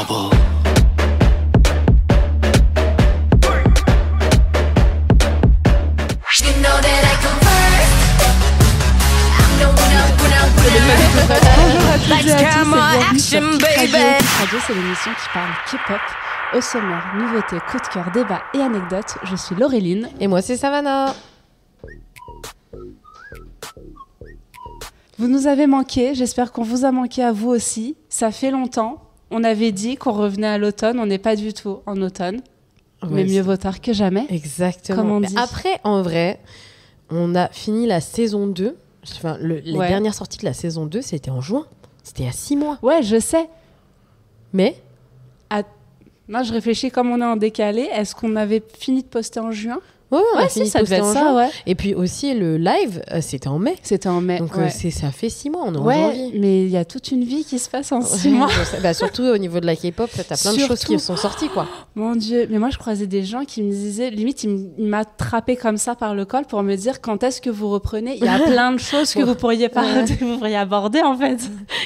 trouble. You know that I come first. I'm the winner. Bonjour à toutes et à tous et camera, bienvenue sur action, Kik Radio. baby. Kik Radio, c'est l'émission qui parle K-pop. Au sommaire, nouveautés, coup de cœur, débats et anecdotes. Je suis Laureline. Et moi, c'est Savannah. Vous nous avez manqué, j'espère qu'on vous a manqué à vous aussi. Ça fait longtemps. On avait dit qu'on revenait à l'automne, on n'est pas du tout en automne. Mais mieux vaut tard que jamais. Exactement. Comme on Mais dit. après, en vrai, on a fini la saison 2. Enfin, les Ouais. dernières sorties de la saison 2, c'était en juin. C'était il y a 6 mois. Ouais, je sais. Mais Moi, je réfléchis comme on est en décalé. Est-ce qu'on avait fini de poster en juin? ouais, on a Ouais, fini si, ça de devait poster être en ça, juin. ouais. Et puis aussi, le live, c'était en mai. C'était en mai. Donc ouais. ça fait 6 mois, on est en Ouais, janvier. mais il y a toute une vie qui se passe en 6 Ouais, mois. je sais. Bah, surtout au niveau de la K-pop, t'as plein de choses qui Surtout. sont sorties, quoi. Mon Dieu, mais moi je croisais des gens qui me disaient, limite ils m'attrapaient comme ça par le col pour me dire quand est-ce que vous reprenez. Il y a plein de choses que vous pourriez aborder en fait.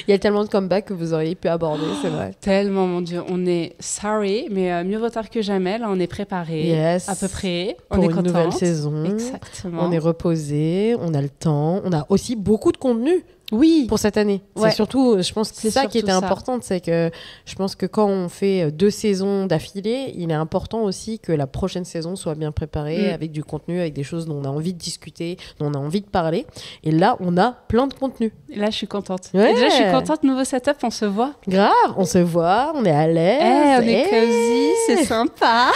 Il y a tellement de comebacks que vous auriez pu aborder, c'est vrai. Tellement, mon Dieu, on est sorry, mais mieux vaut tard que jamais. Là, on est préparé, Yes. à peu près. On Pour est une contente. nouvelle saison. Exactement. On est reposé, on a le temps, on a aussi beaucoup de contenu Oui. pour cette année. Ouais. C'est surtout, je pense que c'est C'est ça qui surtout était ça. important, c'est que je pense que quand on fait 2 saisons d'affilée, il est important aussi que la prochaine saison soit bien préparée, avec du contenu, avec des choses dont on a envie de discuter, dont on a envie de parler. Et là, on a plein de contenu. Et là, je suis contente. Ouais. Et déjà, je suis contente. Nouveau setup, on se voit. Grave, on se voit, on est à l'aise. on est cosy, c'est sympa.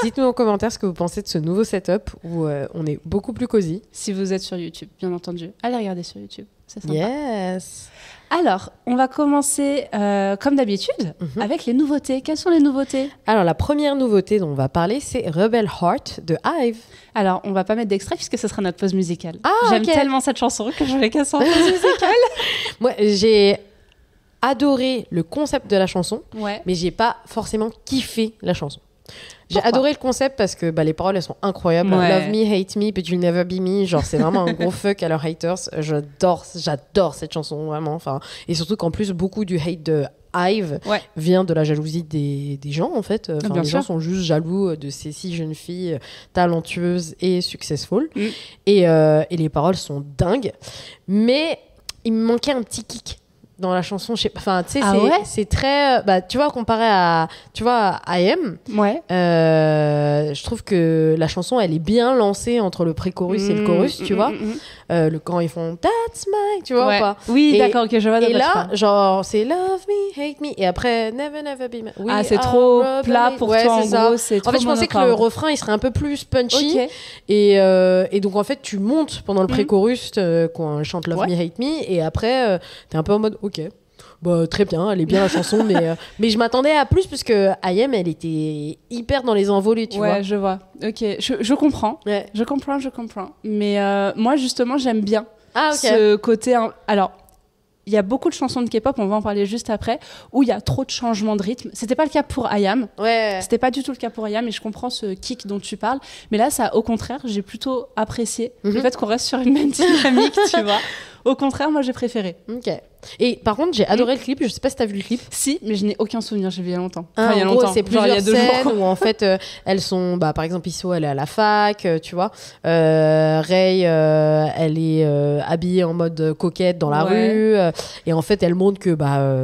Dites-nous en commentaire ce que vous pensez de ce nouveau setup où on est beaucoup plus cosy. Si vous êtes sur YouTube, bien entendu, allez regarder sur YouTube. C'est sympa. Yes. Alors, on va commencer comme d'habitude avec les nouveautés. Quelles sont les nouveautés? Alors, la première nouveauté dont on va parler, c'est Rebel Heart de IVE. Alors, on va pas mettre d'extrait puisque ce sera notre pause musicale. Ah, J'aime ok. tellement cette chanson que je voulais qu'elle soit en pause musicale. Moi, j'ai adoré le concept de la chanson, Ouais. mais j'ai pas forcément kiffé la chanson. J'ai Pourquoi adoré le concept parce que les paroles, elles sont incroyables. Ouais. Love me, hate me, but you'll never be me. Genre, c'est vraiment un gros fuck à leurs haters. J'adore cette chanson, vraiment. Enfin, et surtout qu'en plus, beaucoup du hate de IVE Ouais. vient de la jalousie des gens, en fait. Enfin, bien les gens sûr. sont juste jaloux de ces 6 jeunes filles talentueuses et successful. Mm. Et les paroles sont dingues. Mais il me manquait un petit kick dans la chanson. Enfin, tu sais, Ah ouais c'est très... tu vois, comparé à... Tu vois, à I Am, Ouais. je trouve que la chanson, elle est bien lancée entre le pré-chorus et le chorus, tu vois. Quand ils font « That's my... » Tu vois Ouais. ou pas? Oui, Et- d'accord, ok, je vois de Et quoi tu là, parles. genre, c'est Love me, hate me. Et après, Never, never be my... We Ah, c'est are trop rebel. plat pour Ouais, toi, en c'est ça. gros, c'est En trop fait, je pensais que le monocorde. refrain, il serait un peu plus punchy. Ok. Et donc, en fait, tu montes pendant le pré-chorus quand elle chante Love Ouais. me, hate me. Et après, t'es un peu en mode, ok. Bah, très bien, elle est bien la chanson, mais je m'attendais à plus parce que I Am, elle était hyper dans les envolées, tu Ouais, vois. je vois. Ok, je comprends. Ouais. Je comprends. Mais moi, justement, j'aime bien Ah, ok. ce côté. Alors, il y a beaucoup de chansons de K-pop, on va en parler juste après, où il y a trop de changements de rythme. C'était pas le cas pour I Am. Ouais. C'était pas du tout le cas pour I Am, et je comprends ce kick dont tu parles. Mais là, ça, au contraire, j'ai plutôt apprécié le fait qu'on reste sur une même dynamique, tu vois. Au contraire, moi, j'ai préféré. Ok. Et par contre, j'ai adoré le clip. Je sais pas si t'as vu le clip. Si, mais je n'ai aucun souvenir, j'ai vu il y a longtemps. Hein, Enfin, il y a en gros, longtemps. c'est Genre, il y a plusieurs 2 scènes jours. où en fait elles sont, par exemple, Isso, elle est à la fac, tu vois. Ray, elle est habillée en mode coquette dans la Ouais. rue, et en fait, elle montre que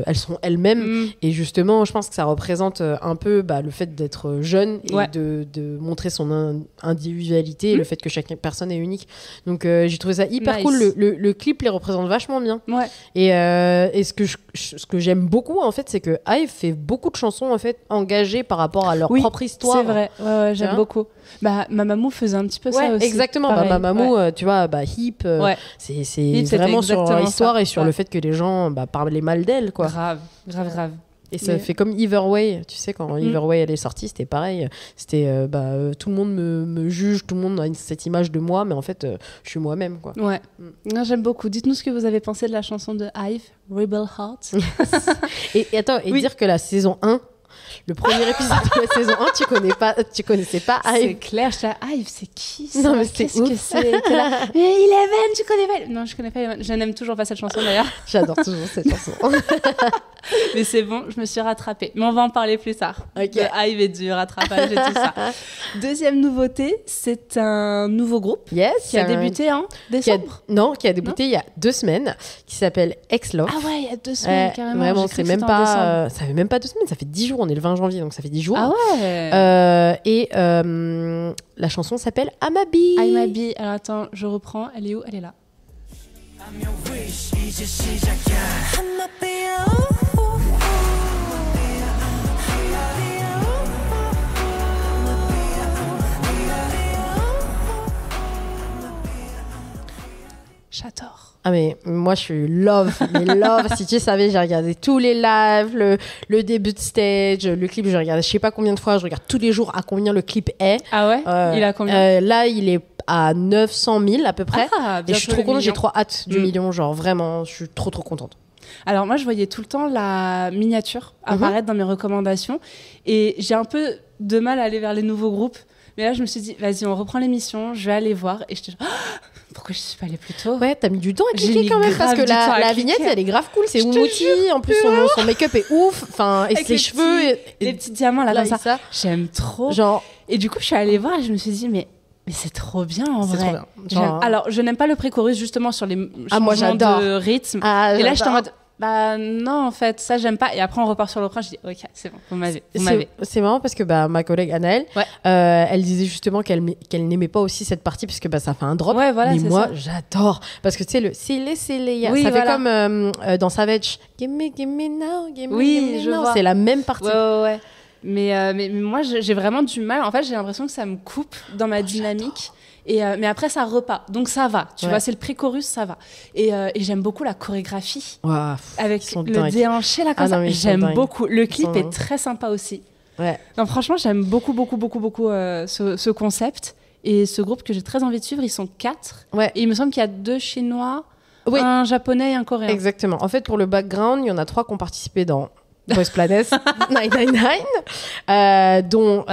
elles sont elles-mêmes. Et justement, je pense que ça représente un peu le fait d'être jeune et Ouais. de montrer son individualité et le fait que chaque personne est unique. Donc, j'ai trouvé ça hyper Nice. cool. Le clip les représente vachement bien. Ouais. Et ce que j'aime beaucoup en fait, c'est que IVE fait beaucoup de chansons en fait engagées par rapport à leur Oui, propre histoire. C'est vrai, ouais, Tu j'aime vois beaucoup. Mamamoo faisait un petit peu ça Ouais, aussi. exactement. pareil. Mamamoo, Ouais. tu vois, Hip, Ouais. c'est Hip, c'était vraiment sur leur exactement histoire ça. et sur Ouais. le fait que les gens parlaient mal d'elle, quoi. Grave. Et ça Mais- fait comme Either Way. Tu sais, quand Either Way elle est sortie, c'était pareil. C'était tout le monde me juge, tout le monde a cette image de moi, mais en fait, je suis moi-même, quoi. Ouais. Non, j'aime beaucoup. Dites-nous ce que vous avez pensé de la chanson de IVE, Rebel Heart. Et attends, Oui. dire que la saison 1, le premier épisode de la saison 1, tu connaissais pas C'est Hive. clair, je Hive, c'est qui ça? Non, mais c'est Qu'est-ce ouf. que c'est? T'es là, mais Eleven, tu connais pas? Non, je connais pas Eleven. Je n'aime toujours pas cette chanson d'ailleurs. J'adore toujours cette chanson. Mais c'est bon, je me suis rattrapée. Mais on va en parler plus tard. Ok. De Hive et du rattrapage et tout ça. Deuxième nouveauté, c'est un nouveau groupe Yes. qui a débuté en décembre. Qui a débuté il y a 2 semaines, qui s'appelle Ex-Love. Ah ouais, il y a 2 semaines carrément. Vraiment, J'ai cru c'est que même c'était en décembre. pas, ça fait même pas 2 semaines, ça fait 10 jours. On est le 20 janvier, donc ça fait 10 jours. Ah ouais. La chanson s'appelle Amabi. I'm Abby. Alors attends, je reprends. Elle est où? Elle est là. J'adore. Ah mais moi je suis love, mais love. Si tu savais, j'ai regardé tous les lives, le début de stage, le clip, je regarde je sais pas combien de fois, je regarde tous les jours à combien le clip est. Ah ouais. Il a combien? Là il est à 900 000 à peu près. Ah, et je suis trop contente, j'ai trop hâte du Mm. million, genre vraiment, je suis trop contente. Alors moi, je voyais tout le temps la miniature apparaître dans mes recommandations et j'ai un peu de mal à aller vers les nouveaux groupes. Mais là, je me suis dit, vas-y, on reprend l'émission, je vais aller voir. Et je te dis, pourquoi je suis pas allée plus tôt? Ouais, t'as mis du temps à J'ai cliquer mis quand même parce grave que du temps à la cliquer. vignette elle est grave cool, c'est Je te Umuti, en plus son make-up est ouf, enfin et Avec ses les cheveux les petits diamants là, là, comme ça. ça. J'aime trop. Genre Et du coup, je suis allée voir et je me suis dit, mais c'est trop bien en c'est vrai. trop bien. J'aime- Genre, Alors, je n'aime pas le pré-chorus justement sur les Ah, moi, changements j'adore. de rythme. ah, Et là, j'étais en j'adore. mode, bah non, en fait, ça, j'aime pas. Et après, on repart sur le refrain. Je dis, ok, c'est bon, vous m'avez. C'est marrant parce que ma collègue Anaëlle, Ouais. elle disait justement qu'elle n'aimait pas aussi cette partie parce que ça fait un drop. Ouais, voilà, mais c'est moi, ça. j'adore parce que tu sais le Oui, ça voilà. fait comme dans Savage. Give me now, give me, Oui, give me je now. vois. C'est la même partie. Ouais. Mais moi, j'ai vraiment du mal. En fait, j'ai l'impression que ça me coupe dans ma dynamique. Mais après, ça repart. Donc, ça va. Tu Ouais. vois, c'est le pré-chorus, ça va. Et j'aime beaucoup la chorégraphie. Ouah, Avec ils sont le dingues. déhanché, là, comme Ah non, ça. mais ils sont J'aime dingues. beaucoup. Le clip sont est dingues. très sympa aussi. Ouais. Non, franchement, j'aime beaucoup ce concept. Et ce groupe que j'ai très envie de suivre, ils sont 4. Ouais. Et il me semble qu'il y a 2 Chinois, Oui. un Japonais et un Coréen. Exactement. En fait, pour le background, il y en a 3 qui ont participé dans Boys Planet 999, dont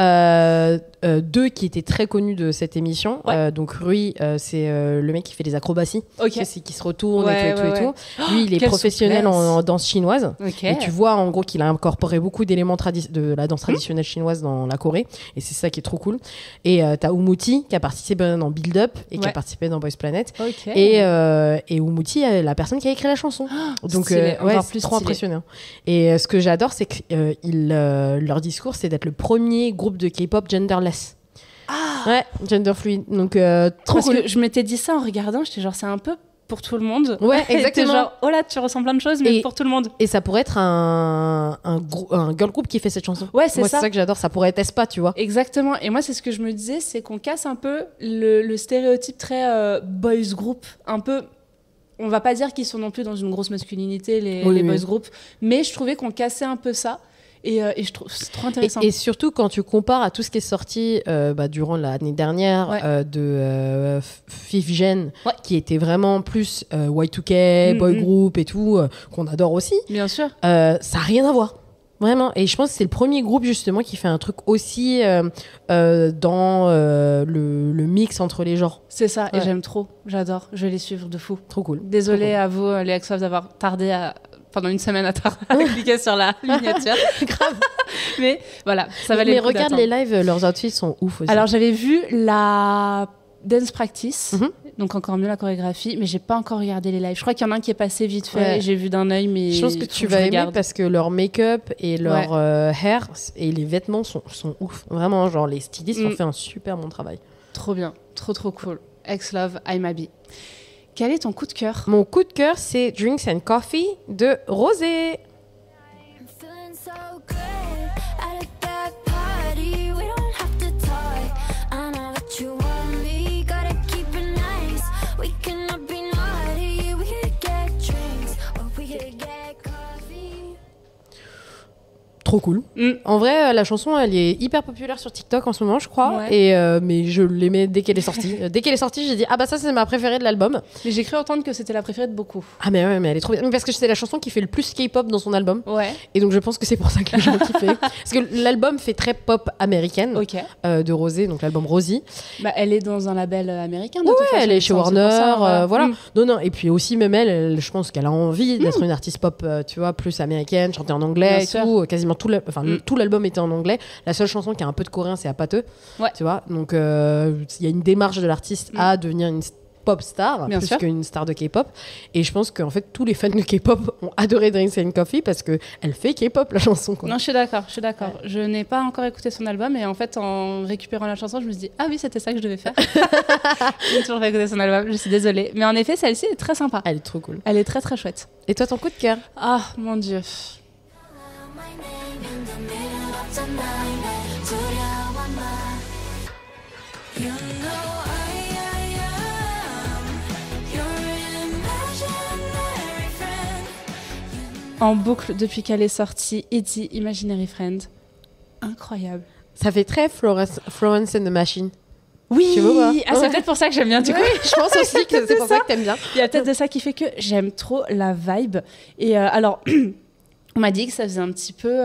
2 qui étaient très connus de cette émission. Ouais. Donc Rui, c'est le mec qui fait les acrobaties, Ok. c'est qui se retourne Ouais, et tout et tout. ouais, Et tout. Lui, il est quelle professionnel souplesse. en danse chinoise. Ok. Et tu vois en gros qu'il a incorporé beaucoup d'éléments de la danse traditionnelle chinoise dans la Corée. Et c'est ça qui est trop cool. Et t'as Umuti qui a participé dans Build Up et qui a Ouais. participé dans Boys Planet. Ok. Et Umuti est la personne qui a écrit la chanson. Donc stylé, ouais, encore c'est plus trop stylé. impressionnant. Et ce que j'adore, c'est que leur discours, c'est d'être le premier groupe de K-pop genderless. Ouais, gender fluid. Donc trop Parce cool. que je m'étais dit ça en regardant, j'étais genre, c'est un peu pour tout le monde. Ouais, Et t'es exactement. genre, oh là, tu ressens plein de choses, mais Et- pour tout le monde. Et ça pourrait être un girl group qui fait cette chanson. Ouais, c'est Moi, ça. c'est ça que j'adore. Ça pourrait être Espa, tu vois. Exactement. Et moi, c'est ce que je me disais, c'est qu'on casse un peu le stéréotype très boys group. Un peu, on va pas dire qu'ils sont non plus dans une grosse masculinité, les Oui. boys group, mais je trouvais qu'on cassait un peu ça. Et je trouve c'est trop intéressant. Et surtout quand tu compares à tout ce qui est sorti durant l'année dernière Ouais. de Fifth Gen, Ouais. qui était vraiment plus Y2K, boy Mhm. group et tout, qu'on adore aussi, Bien sûr. ça n'a rien à voir. Vraiment. Et je pense que c'est le premier groupe justement qui fait un truc aussi dans le mix entre les genres. C'est ça. Et Ouais. j'aime trop. J'adore. Je vais les suivre de fou. Trop cool. Désolée Trop à vous, les ex-wives, d'avoir tardé pendant une semaine à cliquer sur la miniature. Grave. Mais voilà, ça valait Mais le coup regarde d'attendre. les lives, leurs outfits sont ouf aussi. Alors j'avais vu la dance practice, Mhm. donc encore mieux la chorégraphie, mais j'ai pas encore regardé les lives. Je crois qu'il y en a un qui est passé vite fait, Ouais. j'ai vu d'un œil, mais je pense que faut tu je vas aimer regarde. parce que leur make-up et leur hair et les vêtements sont ouf. Vraiment, genre les stylistes ont Mm. fait un super bon travail. Trop bien, trop cool. Ex-Love, I'm Abby. Quel est ton coup de cœur? Mon coup de cœur, c'est Drinks and Coffee de Rosé. I'm feeling so good at a bad party. We don't have to talk. I know what you want me. Gotta keep it nice. We cannot be naughty. We could get drinks or we could get coffee. trop cool. En vrai, la chanson, elle est hyper populaire sur TikTok en ce moment, je crois. Ouais. Et, mais je l'aimais dès qu'elle est sortie. Dès qu'elle est sortie, j'ai dit, ah bah ça, c'est ma préférée de l'album. Mais j'ai cru entendre que c'était la préférée de beaucoup. Ah mais ouais, mais elle est trop bien. Mais parce que c'est la chanson qui fait le plus K-pop dans son album. Ouais. Et donc je pense que c'est pour ça que les gens kiffaient. Parce que l'album fait très pop américaine. Ok. De Rosé, donc l'album Rosie. Bah, elle est dans un label américain. De Ouais, toute façon, elle est chez c'est pour Warner, ça, voilà. Mm. Non, non, et puis aussi même elle, je pense qu'elle a envie d'être une artiste pop, tu vois, plus américaine, chanter en anglais Bien et sûr. tout. Quasiment tout l'album était en anglais. La seule chanson qui a un peu de coréen, c'est Apateux. Ouais. Tu vois, donc il y a une démarche de l'artiste à devenir une pop star Bien plus sûr. qu'une star de K-pop. Et je pense qu'en fait tous les fans de K-pop ont adoré Drinks and Coffee parce que elle fait K-pop la chanson, quoi. Non, je suis d'accord. Je n'ai pas encore écouté son album et en fait, en récupérant la chanson, je me suis dit, ah oui, c'était ça que je devais faire. J'ai toujours pas écouté son album, je suis désolée. Mais en effet, celle-ci est très sympa. Elle est trop cool. Elle est très très chouette. Et toi, ton coup de cœur? Ah, mon Dieu. My name in the middle of the night. 두려워만. You know I am your imaginary friend. En boucle depuis qu'elle est sortie, Eddie, Imaginary Friend. Incroyable. Ça fait très Florence and the Machine. Oui, Tu vois, ah, c'est ouais. peut-être pour ça que j'aime bien du coup. Oui, je pense aussi que c'est pour ça que t'aimes bien. Il y a peut-être de ça qui fait que j'aime trop la vibe. Et alors, on m'a dit que ça faisait un petit peu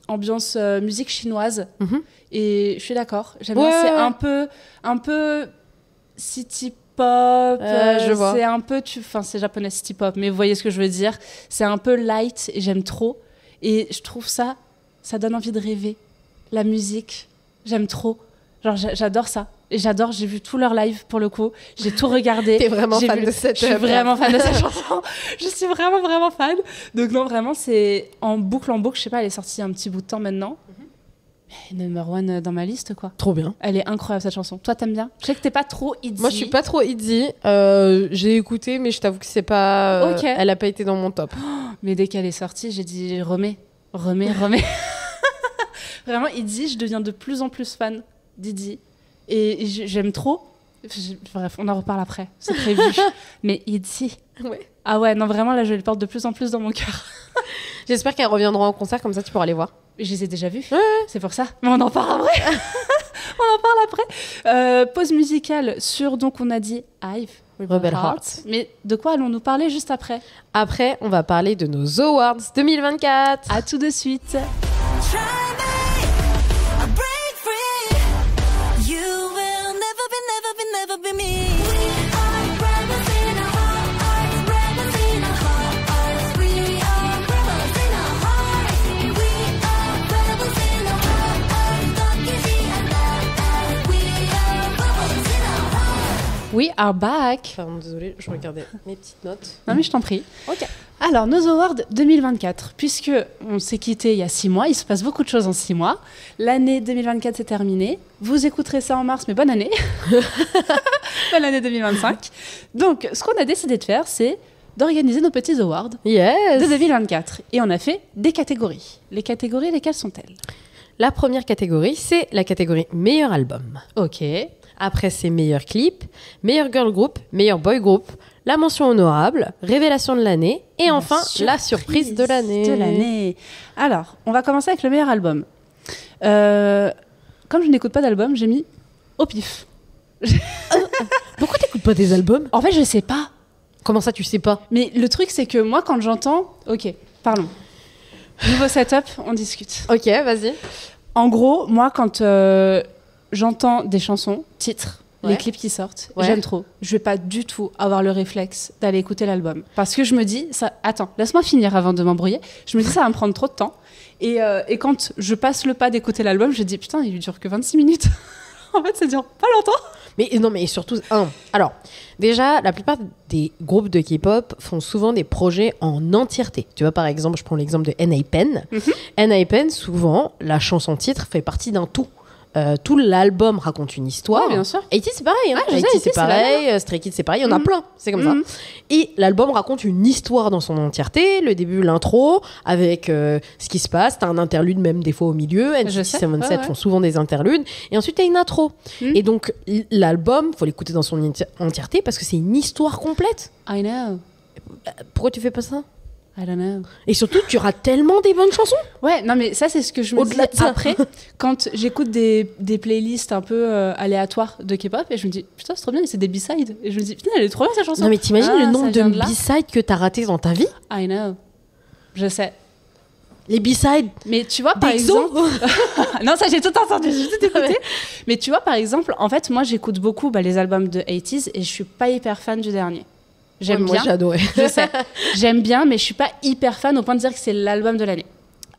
ambiance musique chinoise. Mhm. Et je suis d'accord. J'aime Ouais, bien. C'est ouais. un peu city pop. Je vois. C'est un peu, enfin, c'est japonais city pop, mais vous voyez ce que je veux dire. C'est un peu light et j'aime trop. Et je trouve ça donne envie de rêver. La musique, j'aime trop. Genre, j'adore ça. Et j'ai vu tous leurs lives pour le coup. J'ai tout regardé. T'es vraiment J'ai fan vu- de cette Je suis vraiment fan de cette chanson. chanson. Je suis vraiment, vraiment fan. Donc, non, vraiment, c'est en boucle. Je sais pas, elle est sortie un petit bout de temps maintenant. Mais number one dans ma liste, quoi. Trop bien. Elle est incroyable, cette chanson. Toi, t'aimes bien? Je sais que t'es pas trop Itzy. Moi, je suis pas trop Itzy. J'ai écouté, mais je t'avoue que c'est pas. Ok. Elle a pas été dans mon top. Mais dès qu'elle est sortie, j'ai dit remets. Vraiment, Itzy, je deviens de plus en plus fan d'Itzy. Et j'aime trop. Bref, on en reparle après. C'est prévu. Mais Itzy. Ouais. Ah ouais, non, vraiment, là, je les porte de plus en plus dans mon cœur. J'espère qu'elle reviendra en concert, comme ça tu pourras les voir. Je les ai déjà vus. Ouais. C'est pour ça. Mais on en parle après. On en parle après. Pause musicale sur, donc, on a dit Hive. Rebel Heart. Mais de quoi allons-nous parler juste après? Après, on va parler de nos Awards 2024. À tout de suite. Try me, break free. You will never be me. We are rebels in our hearts, rebels in our hearts. We are rebels in our hearts. We are rebels in our hearts. Don't you see that? We are rebels in our hearts. We are back. Pardon, désolée, je regardais mes petites notes. Non, mais je t'en prie. Ok. Alors, nos awards 2024, puisque on s'est quitté il y a 6 mois, il se passe beaucoup de choses en 6 mois. L'année 2024 c'est terminée. Vous écouterez ça en mars, mais bonne année. Bonne année 2025. Donc, ce qu'on a décidé de faire, c'est d'organiser nos petits awards Yes. de 2024. Et on a fait des catégories. Les catégories, lesquelles sont-elles? La première catégorie, c'est la catégorie meilleur album. Ok. Après, c'est meilleur clip, meilleur girl group, meilleur boy group, la mention honorable, révélation de l'année et enfin la surprise de l'année. Alors, on va commencer avec le meilleur album. Comme je n'écoute pas d'album, j'ai mis au pif. Pourquoi t'écoutes pas des albums? En fait, je sais pas. Comment ça, tu sais pas? Mais le truc, c'est que moi, quand j'entends... Ok, parlons. Nouveau setup, on discute. Ok, vas-y. En gros, moi, quand j'entends des chansons, titres, Ouais. les clips qui sortent, Ouais. j'aime trop. Je vais pas du tout avoir le réflexe d'aller écouter l'album. Parce que je me dis... Attends, laisse-moi finir avant de m'embrouiller. Je me dis, ça va me prendre trop de temps. Et quand je passe le pas d'écouter l'album, je dis, putain, il dure que 26 minutes. En fait, ça dure pas longtemps. Mais non, mais surtout, alors, déjà, la plupart des groupes de K-pop font souvent des projets en entièreté. Tu vois, par exemple, je prends l'exemple de N.A.P.E.N. N.A.P.E.N, souvent, la chanson titre fait partie d'un tout. Tout l'album raconte une histoire. Ouais, bien sûr. 80 c'est pareil. Hein. Ouais, je sais, 80 80 c'est c'est la pareil. Stray Kids, c'est pareil. Il y en a plein. C'est comme ça. Et l'album raconte une histoire dans son entièreté. Le début, l'intro, avec ce qui se passe. T'as un interlude même des fois au milieu. Je NCT sais, 127 ouais. font souvent des interludes. Et ensuite, t'as une intro. Et donc, l'album, faut l'écouter dans son entièreté parce que c'est une histoire complète. I know. Pourquoi tu fais pas ça? I don't know. Et surtout, tu rates tellement des bonnes chansons. Ouais, non, mais ça, c'est ce que je me dis Au-delà de ça. après, quand j'écoute des playlists un peu aléatoires de K-pop, et je me dis, putain, c'est trop bien, et c'est des B-sides. Et je me dis, putain, elle est trop bien, cette chanson. Non, mais t'imagines Ah, le nombre ça de vient là B-sides que t'as raté dans ta vie? I know. Je sais. Les B-sides Mais tu vois, par exemple... non, ça, j'ai tout entendu, j'ai tout écouté. Mais tu vois, par exemple, en fait, moi, j'écoute beaucoup les albums de 80s, et je suis pas hyper fan du dernier. J'aime Moi, bien. j'ai adoré. Je sais. J'aime bien, mais je suis pas hyper fan au point de dire que c'est l'album de l'année.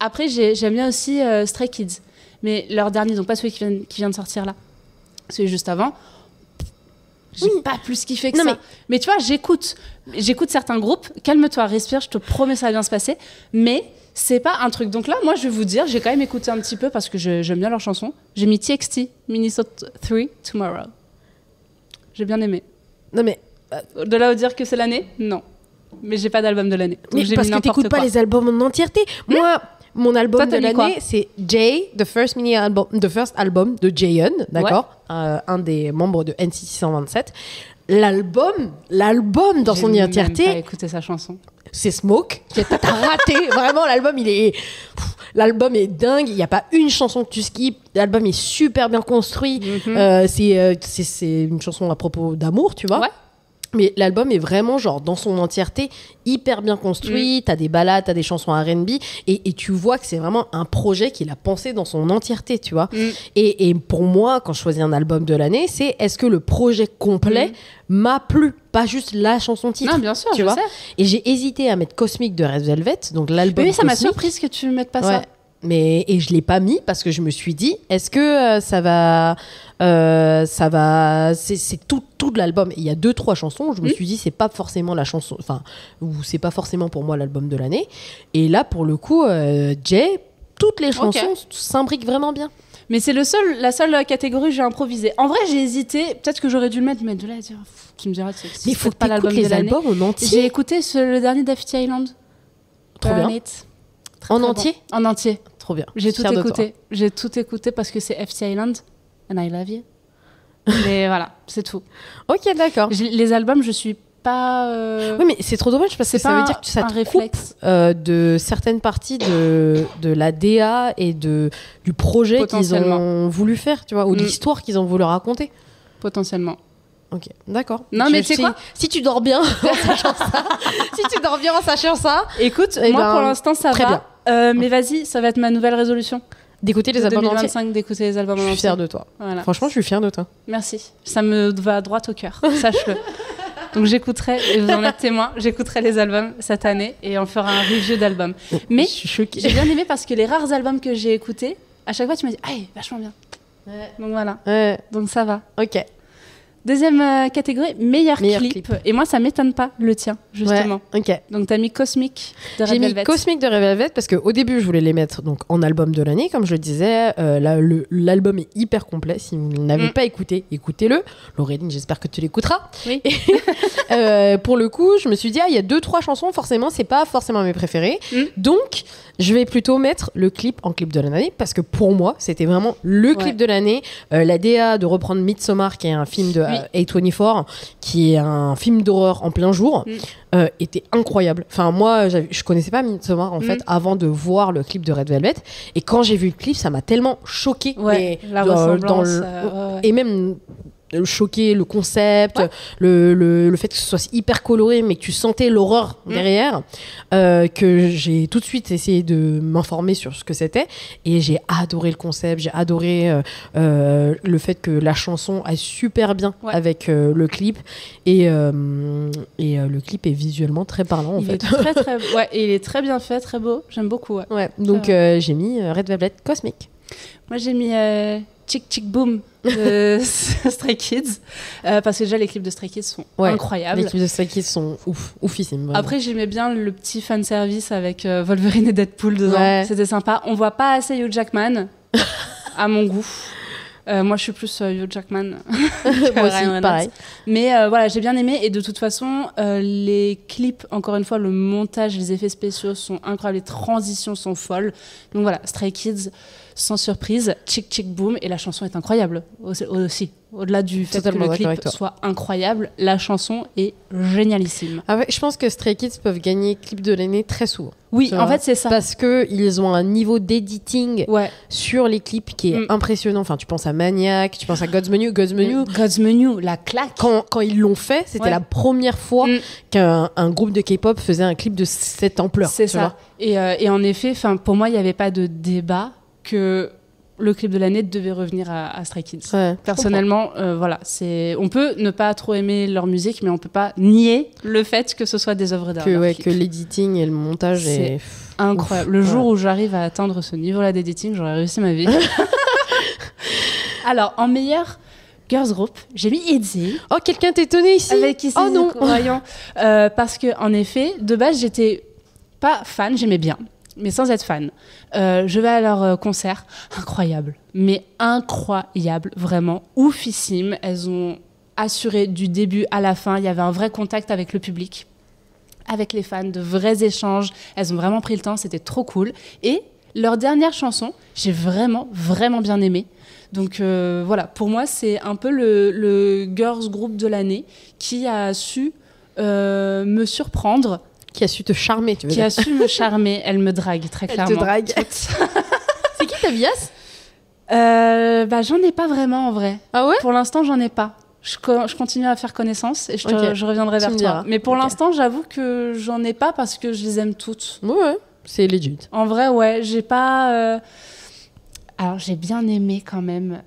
Après, j'aime bien aussi Stray Kids. Mais leur dernier, donc pas celui qui vient de sortir là. Celui juste avant. J'ai pas plus kiffé que Non, ça. Mais tu vois, j'écoute certains groupes. Calme-toi, respire, je te promets, ça va bien se passer. Mais c'est pas un truc. Donc là, moi, je vais vous dire, j'ai quand même écouté un petit peu parce que j'aime bien leurs chansons. J'ai mis TXT, Minnesota 3, Tomorrow. J'ai bien aimé. Non, mais De là à dire que c'est l'année, non. Mais j'ai pas d'album de l'année. Donc j'ai parce mis que n'importe t'écoutes pas quoi. les albums en entièreté. Moi, mon album Toi, de t'as mis quoi l'année, c'est Jay, the first album de Jaehyun, d'accord, un des membres de NCT 127. L'album dans son J'ai même pas entièreté, écouté sa chanson. c'est Smoke. T'as raté. Vraiment, l'album est dingue. Il n'y a pas une chanson que tu skippes. L'album est super bien construit. C'est une chanson à propos d'amour, tu vois. Ouais. Mais l'album est vraiment, genre, dans son entièreté, hyper bien construit. T'as des ballades, t'as des chansons R&B. Et tu vois que c'est vraiment un projet qu'il a pensé dans son entièreté, tu vois. Et pour moi, quand je choisis un album de l'année, c'est est-ce que le projet complet m'a plu, pas juste la chanson titre. Non, bien sûr, tu je vois. sais. Et j'ai hésité à mettre Cosmic de Red Velvet, donc l'album Oui, ça m'a Cosmic. surprise que tu mettes pas Ouais. ça. Et je l'ai pas mis parce que je me suis dit, est-ce que c'est tout de l'album. Il y a 2-3 chansons où je me suis dit, c'est pas forcément la chanson, enfin, ou c'est pas forcément pour moi l'album de l'année. Et là, pour le coup, Jay, toutes les chansons s'imbriquent vraiment bien. Mais c'est la seule catégorie où j'ai improvisé. En vrai, j'ai hésité. Peut-être que j'aurais dû le mettre, mais de là à dire, tu me diras, c'est Mais il faut que pas t'écoutes l'album de les l'année. albums en entier. J'ai écouté le dernier d'Afty Island. Trop Burn bien. It. En Très entier bon. En entier. Trop bien. J'ai Je suis tout fière de écouté. J'ai tout écouté parce que c'est FT Island and I love you. Mais voilà, c'est tout. toi. Ok, d'accord. Les albums, je suis pas. Oui, mais c'est trop dommage parce que C'est ça pas veut dire que ça un te réflexe. coupe de certaines parties de la DA et du projet qu'ils Potentiellement. ont voulu faire, tu vois, ou de l'histoire qu'ils ont voulu raconter. Potentiellement. Ok, d'accord. Non, mais tu sais quoi si tu dors bien en sachant ça, Écoute, Eh moi ben, pour l'instant ça très va. Mais vas-y, ça va être ma nouvelle résolution. d'écouter les De albums entiers. 2025, d'écouter les albums Je en suis entier. fière de toi. Voilà. Franchement, je suis fière de toi. Merci. Ça me va droit au cœur, sache-le. Donc j'écouterai, et vous en êtes témoin, j'écouterai les albums cette année et on fera un review d'albums. Mais Je suis choquée. j'ai bien aimé parce que les rares albums que j'ai écoutés, à chaque fois tu m'as dit, ah, vachement bien. Ouais. Donc voilà, Ouais, donc ça va. ok. Deuxième catégorie, meilleur clip. clip. Et moi, ça m'étonne pas, le tien, justement. Ouais, ok. Donc t'as mis Cosmic de J'ai Red mis Velvet. Cosmic de Red Velvet parce qu'au début, je voulais les mettre donc, en album de l'année. Comme je le disais, l'album est hyper complet. Si vous ne l'avez pas écouté, écoutez-le. Laureline, j'espère que tu l'écouteras. Oui. Pour le coup, je me suis dit, il y a 2-3 chansons, forcément, c'est pas forcément mes préférées. Donc, je vais plutôt mettre le clip en clip de l'année parce que pour moi, c'était vraiment le clip de l'année. La DA de reprendre Midsommar, qui est un film de A24, qui est un film d'horreur en plein jour, était incroyable. Enfin, moi, je connaissais pas Midsommar en fait avant de voir le clip de Red Velvet. Et quand j'ai vu le clip, ça m'a tellement choqué. Ouais, la ressemblance. Ouais. Et même choqué le concept, le fait que ce soit hyper coloré mais que tu sentais l'horreur derrière, que j'ai tout de suite essayé de m'informer sur ce que c'était et j'ai adoré le concept, j'ai adoré le fait que la chanson aille super bien avec le clip et le clip est visuellement très parlant en Il fait. est très, très... Ouais, et il est très bien fait, très beau, j'aime beaucoup. Ouais. Donc j'ai mis Red Velvet Cosmic. Moi j'ai mis Chick Chick Boom de Stray Kids parce que déjà les clips de Stray Kids sont incroyables. Les clips de Stray Kids sont oufissimes. Vraiment. Après j'aimais bien le petit fanservice avec Wolverine et Deadpool dedans, c'était sympa. On voit pas assez Hugh Jackman à mon goût. Moi je suis plus Hugh Jackman que Moi aussi, Ryan Reynolds. pareil. Mais voilà, j'ai bien aimé et de toute façon les clips, encore une fois, le montage, les effets spéciaux sont incroyables, les transitions sont folles. Donc voilà, Stray Kids sans surprise, Chick Chick Boom et la chanson est incroyable aussi. Au-delà du fait Totalement que le d'accord avec clip toi. soit incroyable, la chanson est génialissime. Ah ouais, je pense que Stray Kids peuvent gagner clip de l'année très souvent. Oui, Tu en vois, fait, c'est ça. Parce qu'ils ont un niveau d'editing Ouais. sur les clips qui est impressionnant. Enfin, tu penses à Maniac, tu penses à God's Menu. God's Menu, God's Menu, la claque. quand ils l'ont fait, c'était Ouais. la première fois qu'un groupe de K-pop faisait un clip de cette ampleur. C'est tu ça. vois. Et en effet, pour moi, il n'y avait pas de débat que le clip de l'année devait revenir à Stray Kids. Ouais, Personnellement, voilà, on peut ne pas trop aimer leur musique, mais on peut pas nier le fait que ce soit des œuvres d'art. que l'editing et le montage C'est est incroyable. ouf. Le jour où j'arrive à atteindre ce niveau-là d'editing, j'aurais réussi ma vie. Alors, en meilleur girls group, j'ai mis ITZY. Oh, quelqu'un t'est étonné ici. Avec qui Oh non. voyons. Parce que en effet, de base, j'étais pas fan, j'aimais bien, mais sans être fan. Je vais à leur concert, incroyable, mais incroyable, vraiment oufissime. Elles ont assuré du début à la fin. Il y avait un vrai contact avec le public, avec les fans, de vrais échanges. Elles ont vraiment pris le temps, c'était trop cool. Et leur dernière chanson, j'ai vraiment, vraiment bien aimé. Donc voilà, pour moi, c'est un peu le girls group de l'année qui a su me surprendre, Qui a su te charmer, tu veux qui dire. a su me charmer. Elle me drague, très Elle clairement. te drague. C'est qui ta bias? J'en ai pas vraiment en vrai. Ah ouais? Pour l'instant, j'en ai pas. Je continue à faire connaissance et Ok. je reviendrai Tu vers me toi. diras. Mais pour Ok. l'instant, j'avoue que j'en ai pas parce que je les aime toutes. Ouais, c'est legit. En vrai, ouais, j'ai pas. Alors, j'ai bien aimé quand même.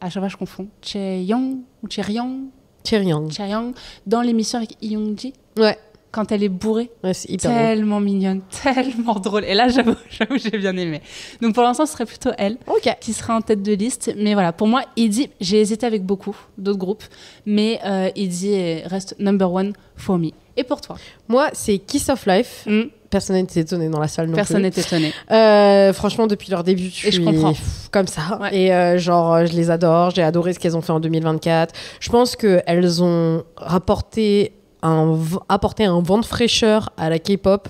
À chaque fois, je confonds. Chaeyoung ou Chaeryong, Chaeryong. Chaeyoung, dans l'émission avec Yoongi, Ouais. quand elle est bourrée. Ouais, c'est hyper drôle. Tellement mignonne, tellement drôle. Et là, j'avoue, j'ai bien aimé. Donc, pour l'instant, ce serait plutôt elle Ok. qui sera en tête de liste. Mais voilà, pour moi, ITZY, j'ai hésité avec beaucoup d'autres groupes, mais ITZY reste number one for me. Et pour toi? Moi, c'est Kiss of Life. Personne n'était étonné dans la salle non Personne plus. n'est étonné. Franchement, depuis leur début, Et je comprends. comme ça. Ouais. Et je les adore. J'ai adoré ce qu'elles ont fait en 2024. Je pense qu'elles ont apporté un vent de fraîcheur à la K-pop,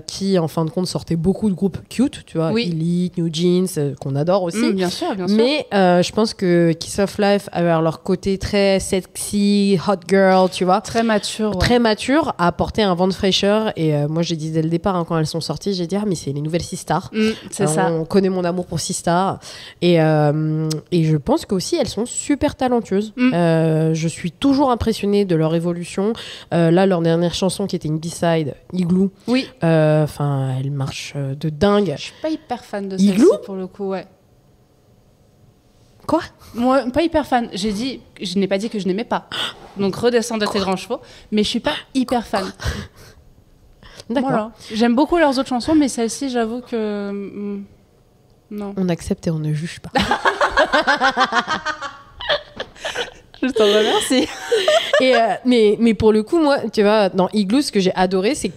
qui, en fin de compte, sortait beaucoup de groupes cute, tu vois, Oui. Elite, New Jeans, qu'on adore aussi. Bien sûr, bien sûr. Mais je pense que Kiss of Life, avec leur côté très sexy, hot girl, tu vois, Très mature. Ouais. très mature, a apporté un vent de fraîcheur. Et moi, j'ai dit dès le départ, quand elles sont sorties, j'ai dit, mais c'est les nouvelles Sistar. C'est ça. On connaît mon amour pour Sistar. Et je pense qu'aussi, elles sont super talentueuses. Je suis toujours impressionnée de leur évolution. Là, leur dernière chanson, qui était une B-side, Igloo, Oui. elle marche de dingue. Je suis pas hyper fan de Igloo celle-ci pour le coup, ouais. Quoi? Moi, pas hyper fan. Je n'ai pas dit que je n'aimais pas. Donc redescends de tes grands chevaux, mais je suis pas hyper fan. D'accord. Voilà. J'aime beaucoup leurs autres chansons, mais celle-ci, j'avoue que non. On accepte et on ne juge pas. Je t'en remercie. Et mais pour le coup, moi, tu vois, dans Igloo, ce que j'ai adoré, c'est que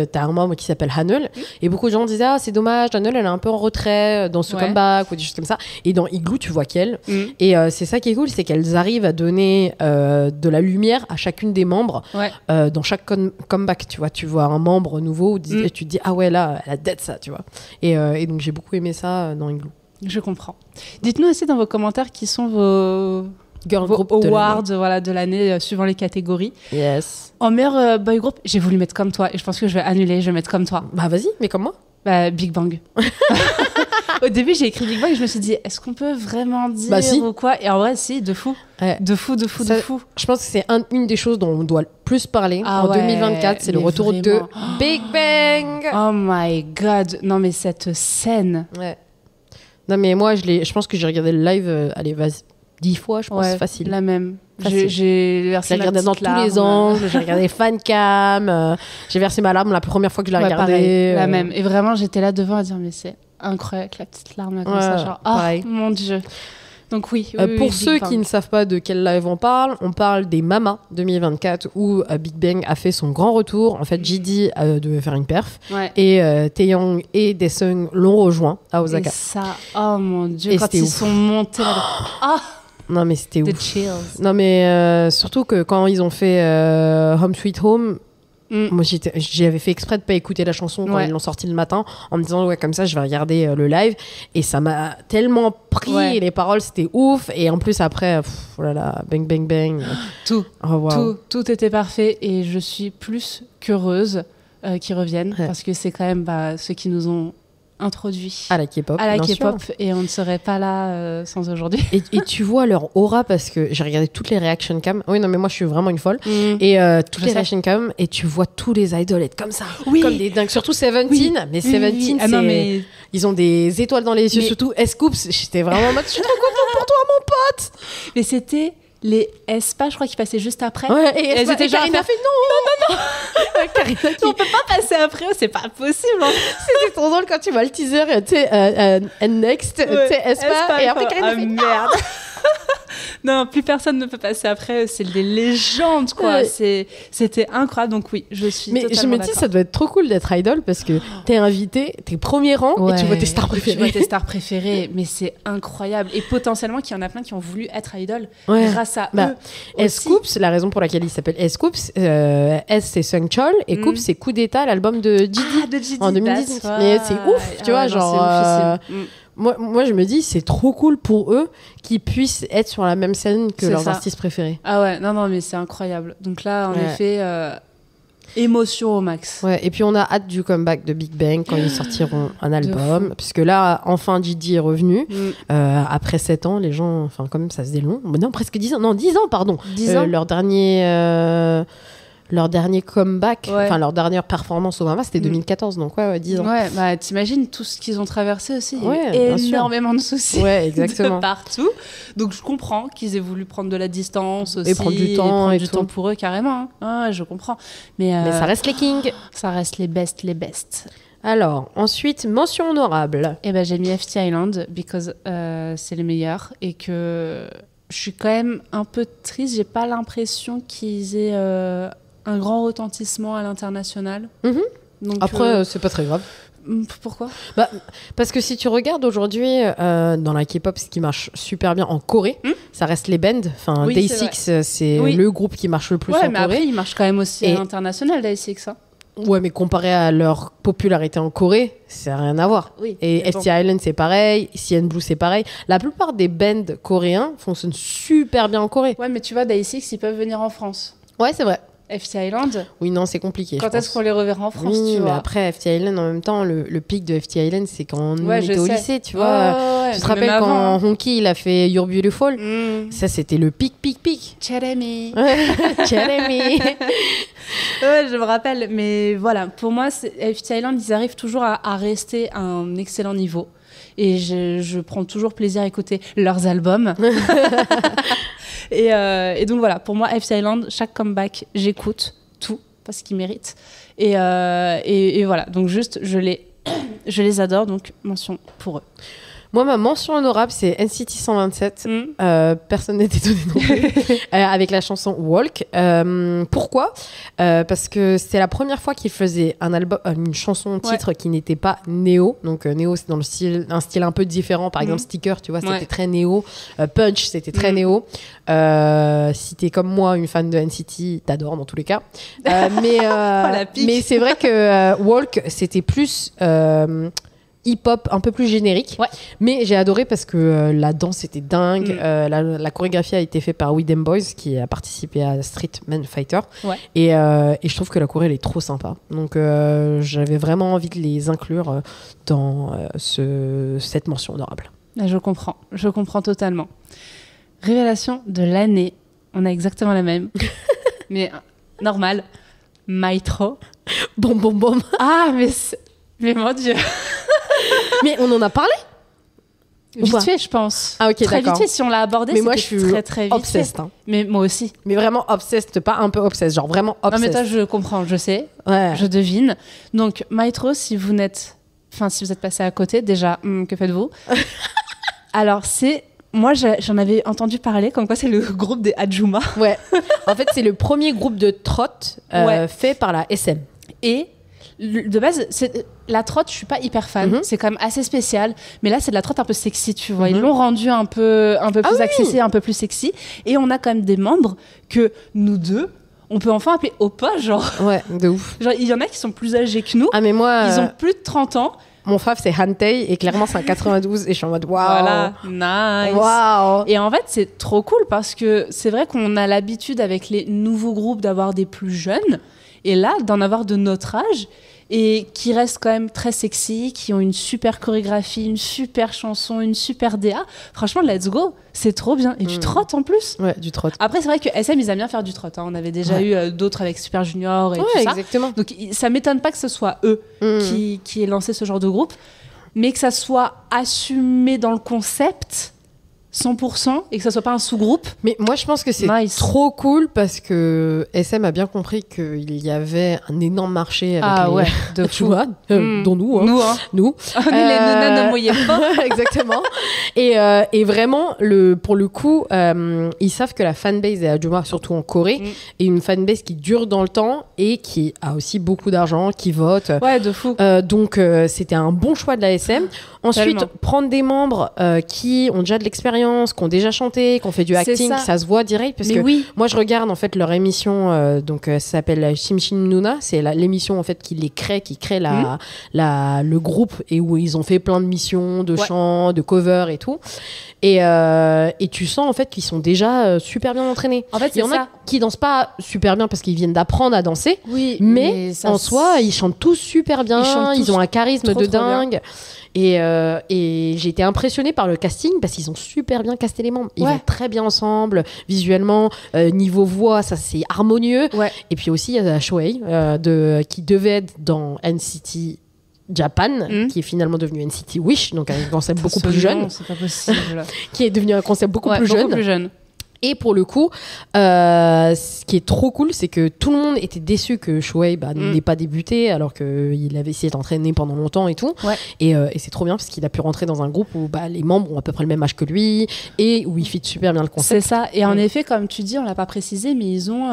t'as un membre qui s'appelle Hanul, et beaucoup de gens disaient, c'est dommage, Hanul, elle est un peu en retrait dans ce comeback ou des choses comme ça. Et dans Igloo, tu vois qu'elle. Et c'est ça qui est cool, c'est qu'elles arrivent à donner de la lumière à chacune des membres dans chaque comeback. Tu vois un membre nouveau, et tu te dis, ah ouais, là, elle a dead ça, tu vois. Et donc, j'ai beaucoup aimé ça dans Igloo. Je comprends. Dites-nous aussi dans vos commentaires qui sont vos Group awards de l'année suivant les catégories. Yes. En meilleur boy group, j'ai voulu mettre comme toi et je pense que je vais annuler, je vais mettre comme toi. Bah vas-y, mais comme moi. Big Bang. Au début, j'ai écrit Big Bang et je me suis dit, est-ce qu'on peut vraiment dire si. ou quoi? Et en vrai, si, de fou. Ouais. De fou. Je pense que c'est une des choses dont on doit le plus parler en 2024, c'est le mais retour vraiment. de Big Bang. Oh my god. Non, mais cette scène. Ouais. Non, mais moi, je pense que j'ai regardé le live, 10 fois, je pense, facile. La même. Facile. J'ai versé J'ai regardé dans tous les angles, j'ai regardé fan cam, j'ai versé ma larme la première fois que je l'ai regardé. Pareil, la même. Et vraiment, j'étais là devant à dire, mais c'est incroyable, la petite larme là, comme ça, genre, pareil. oh mon Dieu. Donc oui. Pour ceux qui ne savent pas de quel live on parle des Mama 2024 où Big Bang a fait son grand retour. En fait, JD devait faire une perf et Taeyong et Daesung l'ont rejoint à Osaka. Et ça, oh mon Dieu, Et quand ils sont montés là. Non mais c'était The ouf. chills. Non mais surtout que quand ils ont fait Home Sweet Home, Moi, j'avais fait exprès de pas écouter la chanson quand ils l'ont sortie le matin, en me disant, ouais, comme ça, je vais regarder le live. Et ça m'a tellement pris, les paroles, c'était ouf. Et en plus, après, oh là là, bang, bang, bang. Tout. Oh, wow. Tout était parfait. Et je suis plus qu'heureuse qu'ils reviennent. Parce que c'est quand même ceux qui nous ont introduit à la K-pop, et on ne serait pas là sans aujourd'hui. Et tu vois leur aura, parce que j'ai regardé toutes les reaction cam. Oui, non, mais moi je suis vraiment une folle. Et toutes les reaction cam, et tu vois tous les idoles être comme ça, comme des dingues. Surtout Seventeen, mais Seventeen, ils ont des étoiles dans les yeux, surtout S-Coups. J'étais vraiment en mode, je suis trop contente pour toi, mon pote. Mais c'était les Espa, je crois, qui passaient juste après. Ouais, et elles étaient genre, Karina fait non. Karina on peut pas passer après, c'est pas possible. C'était trop drôle quand tu vois le teaser, tu sais, and next, tu sais, Espa, et après Karina fait merde. Non, plus personne ne peut passer après. C'est des légendes, quoi. C'était incroyable. Donc oui, je suis totalement d'accord. Mais je me dis, ça doit être trop cool d'être idol parce que t'es invité, t'es premier rang et tu vois tes stars préférées. Tu vois tes stars préférées, mais c'est incroyable. Et potentiellement qu'il y en a plein qui ont voulu être idol grâce à eux. S-Coups, la raison pour laquelle il s'appelle S-Coups, S c'est Sungchol et Coups c'est Coup d'état, l'album de Didi en 2010. Mais c'est ouf, tu vois, genre. Moi, je me dis, c'est trop cool pour eux qu'ils puissent être sur la même scène que leurs artistes préférés. Ah ouais, non, mais c'est incroyable. Donc là, en effet, émotion au max. Ouais, et puis on a hâte du comeback de Big Bang quand ils sortiront un album. Puisque là, enfin, Didi est revenu. Après 7 ans, les gens, enfin, quand même, ça faisait long. Non, presque 10 ans. Non, 10 ans, pardon. 10 ans. Leur dernier comeback, enfin leur dernière performance au Mama, c'était 2014, donc 10 ans. Ouais, bah t'imagines tout ce qu'ils ont traversé aussi. Il y a eu énormément de soucis exactement. de partout. Donc je comprends qu'ils aient voulu prendre de la distance aussi. Et prendre du temps. Et du temps pour eux, carrément. Hein. Ouais, je comprends. Mais ça reste les kings. Ça reste les best. Alors, ensuite, mention honorable. Eh ben, j'ai mis FT Island, because c'est les meilleurs. Et que je suis quand même un peu triste. J'ai pas l'impression qu'ils aient... un grand retentissement à l'international. Donc, après, c'est pas très grave. Pourquoi ? Parce que si tu regardes aujourd'hui dans la K-pop, ce qui marche super bien en Corée, ça reste les bands. Enfin, Day6, c'est le groupe qui marche le plus en Corée. Ouais, mais après, ils marchent quand même aussi à l'international, Day6. Hein. Ouais, mais comparé à leur popularité en Corée, ça n'a rien à voir. Et FT Island, c'est pareil. CN Blue, c'est pareil. La plupart des bands coréens fonctionnent super bien en Corée. Ouais, mais tu vois, Day6, ils peuvent venir en France. Ouais, c'est vrai. FT Island. Oui, non, c'est compliqué. Quand est-ce qu'on les reverra en France, tu vois. Mais après, FT Island, en même temps, le pic de FT Island, c'est quand on était au lycée, tu vois. Tu te rappelles quand Honky, il a fait You're Beautiful Ça, c'était le pic. Jeremy. Jeremy. Ouais, je me rappelle. Mais voilà, pour moi, FT Island, ils arrivent toujours à rester à un excellent niveau. Et je prends toujours plaisir à écouter leurs albums. Et donc voilà, pour moi, FT Island, chaque comeback, j'écoute tout parce qu'ils méritent. Et voilà, donc juste, je les adore, donc mention pour eux. Moi, ma mention honorable, c'est NCT 127. Personne n'est étonné non plus. Avec la chanson Walk. Pourquoi ? Parce que c'est la première fois qu'ils faisaient un album, une chanson titre qui n'était pas néo. Donc néo, c'est dans un style un peu différent. Par exemple, Sticker, tu vois, c'était très néo. Punch, c'était très néo. Si t'es comme moi, une fan de NCT, t'adores dans tous les cas. Mais c'est vrai que Walk, c'était plus... hip-hop un peu plus générique, mais j'ai adoré parce que la danse était dingue. La chorégraphie a été faite par We Dem Boys qui a participé à Street Man Fighter et je trouve que la choré elle est trop sympa, donc j'avais vraiment envie de les inclure dans cette mention honorable. Je comprends totalement. Révélation de l'année, on a exactement la même mais normal, Maitro. Bon. Ah mais mon Dieu. Mais on en a parlé vite fait, je pense. Ah ok, très d'accord. Vite fait, si on l'a abordé, mais moi je suis très vite obsessed. Mais moi aussi. Mais vraiment obsessed, pas un peu obsessed, genre vraiment obsessed. Non mais toi je comprends, je sais, je devine. Donc Maitro, si vous êtes passé à côté, déjà, que faites-vous? Alors moi, j'en avais entendu parler, comme quoi c'est le groupe des Ajuma. Ouais. En fait, c'est le premier groupe de trot fait par la SM. Et de base, la trotte, je suis pas hyper fan. C'est quand même assez spécial. Mais là, c'est de la trotte un peu sexy, tu vois. Ils l'ont rendu un peu plus accessible, un peu plus sexy. Et on a quand même des membres que nous deux, on peut enfin appeler Oppa, genre. Ouais, de ouf. Genre, il y en a qui sont plus âgés que nous. Ah, mais moi, Ils ont plus de 30 ans. mon fave, c'est Hantei, et clairement, c'est un 92, et je suis en mode waouh. Voilà, nice. Waouh. Et en fait, c'est trop cool parce que c'est vrai qu'on a l'habitude avec les nouveaux groupes d'avoir des plus jeunes. Et là, d'en avoir de notre âge et qui restent quand même très sexy, qui ont une super chorégraphie, une super chanson, une super DA. Franchement, let's go. C'est trop bien. Et du trot en plus. Ouais, du trot. Après, c'est vrai que SM, ils aiment bien faire du trot. Hein. On avait déjà eu d'autres avec Super Junior et tout ça. Exactement. Donc, ça m'étonne pas que ce soit eux qui aient lancé ce genre de groupe, mais que ça soit assumé dans le concept 100% et que ça soit pas un sous-groupe. Mais moi, je pense que c'est Nice. trop cool parce que SM a bien compris qu'il y avait un énorme marché avec les... de tu vois, dont nous. Hein. Nous, hein. Nous. On est les nanas de moyen pas. Exactement. Et vraiment, pour le coup, ils savent que la fanbase de Ajuma, surtout en Corée, est une fanbase qui dure dans le temps et qui a aussi beaucoup d'argent, qui vote. Ouais, de fou. Donc, c'était un bon choix de la SM. Ensuite, Tellement. prendre des membres qui ont déjà de l'expérience, qui ont déjà chanté, qui ont fait du acting, ça se voit direct. Parce Mais que oui. moi, je regarde en fait leur émission, donc ça s'appelle Shimshin Nuna. C'est l'émission en fait qui crée le groupe et où ils ont fait plein de missions, de chants, de covers et tout. Et tu sens en fait qu'ils sont déjà super bien entraînés. En fait, il y en a qui dansent pas super bien parce qu'ils viennent d'apprendre à danser. Oui, mais en soi, ils chantent tous super bien. Ils ont un charisme de dingue. Et j'ai été impressionnée par le casting parce qu'ils ont super bien casté les membres. Ils vont très bien ensemble, visuellement, niveau voix, ça c'est harmonieux. Ouais. Et puis aussi, il y a Shohei qui devait être dans NCT Japan, qui est finalement devenu NCT Wish, donc un concept beaucoup plus jeune. C'est pas possible. Qui est devenu un concept beaucoup plus jeune. Et pour le coup, ce qui est trop cool, c'est que tout le monde était déçu que Shohei n'ait pas débuté, alors qu'il avait essayé d'entraîner pendant longtemps et tout. Ouais. Et c'est trop bien parce qu'il a pu rentrer dans un groupe où les membres ont à peu près le même âge que lui et où il fit super bien le concept. C'est ça. Et en effet, comme tu dis, on l'a pas précisé, mais ils ont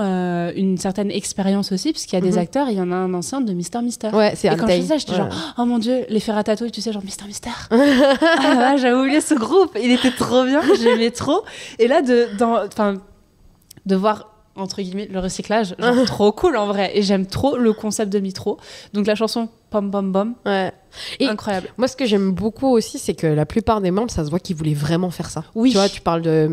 une certaine expérience aussi, parce qu'il y a des acteurs, et il y en a un ancien de Mister Mister. Ouais, c'est Et quand je faisais ça, j'étais genre, oh mon Dieu, les Ferratato, tu sais, genre Mister Mister. J'avais oublié ce groupe. Il était trop bien, j'aimais trop. Et là, de voir entre guillemets le recyclage, genre trop cool en vrai, et j'aime trop le concept de Mitro. Donc la chanson Pom Pom Pom, incroyable. Moi, ce que j'aime beaucoup aussi, c'est que la plupart des membres, ça se voit qu'ils voulaient vraiment faire ça. Oui. Tu vois, tu parles de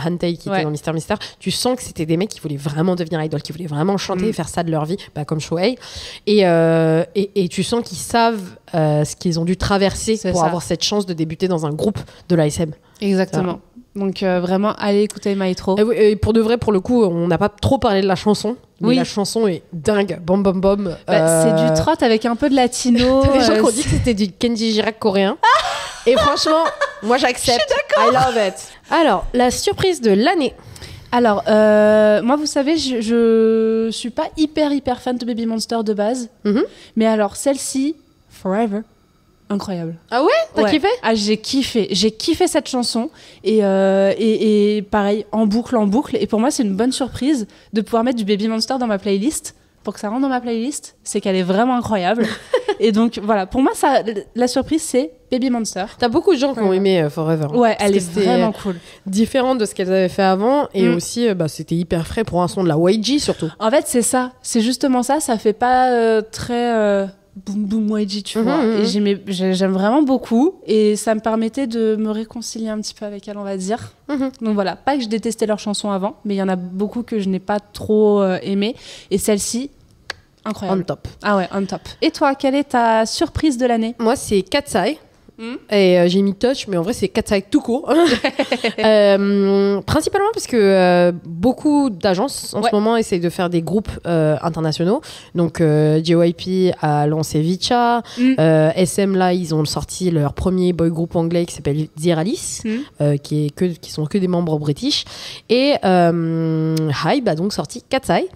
Hantei qui était dans Mister Mister, tu sens que c'était des mecs qui voulaient vraiment devenir idol, qui voulaient vraiment chanter et faire ça de leur vie, comme Shohei. Et tu sens qu'ils savent ce qu'ils ont dû traverser pour avoir cette chance de débuter dans un groupe de l'ASM. Exactement. Donc vraiment, allez écouter Maestro. Et pour de vrai, pour le coup, on n'a pas trop parlé de la chanson. Mais la chanson est dingue. Bom bom bom. C'est du trot avec un peu de latino. T'as des gens qui ont dit que c'était du Kenji Girac coréen. Et franchement, moi j'accepte. Je suis d'accord. I love it. Alors, la surprise de l'année. Alors, moi, vous savez, je suis pas hyper fan de Baby Monster de base. Mais alors, celle-ci, Forever. Incroyable. Ah ouais? T'as kiffé? Ah, j'ai kiffé cette chanson et pareil, en boucle. Et pour moi, c'est une bonne surprise de pouvoir mettre du Baby Monster dans ma playlist. Pour que ça rentre dans ma playlist, c'est qu'elle est vraiment incroyable. Et donc voilà, pour moi, la surprise, c'est Baby Monster. T'as beaucoup de gens qui ont aimé Forever. Ouais, elle est vraiment cool. Différente de ce qu'elles avaient fait avant et aussi, c'était hyper frais pour un son de la YG surtout. En fait, c'est ça. C'est justement ça. Ça fait pas très... boum boum YG, tu vois. Et j'aime vraiment beaucoup et ça me permettait de me réconcilier un petit peu avec elle, on va dire. Donc voilà, pas que je détestais leurs chansons avant, mais il y en a beaucoup que je n'ai pas trop aimé, et celle-ci, incroyable. On top. Ah ouais, on top. Et toi, quelle est ta surprise de l'année? Moi, c'est Katsai. Et j'ai mis Touch, mais en vrai c'est Katsai tout court. Principalement parce que beaucoup d'agences en ce moment essayent de faire des groupes internationaux. Donc JYP a lancé Vicha, SM là ils ont sorti leur premier boy group anglais qui s'appelle Zeralis, qui sont que des membres british, et Hybe a donc sorti Katsai.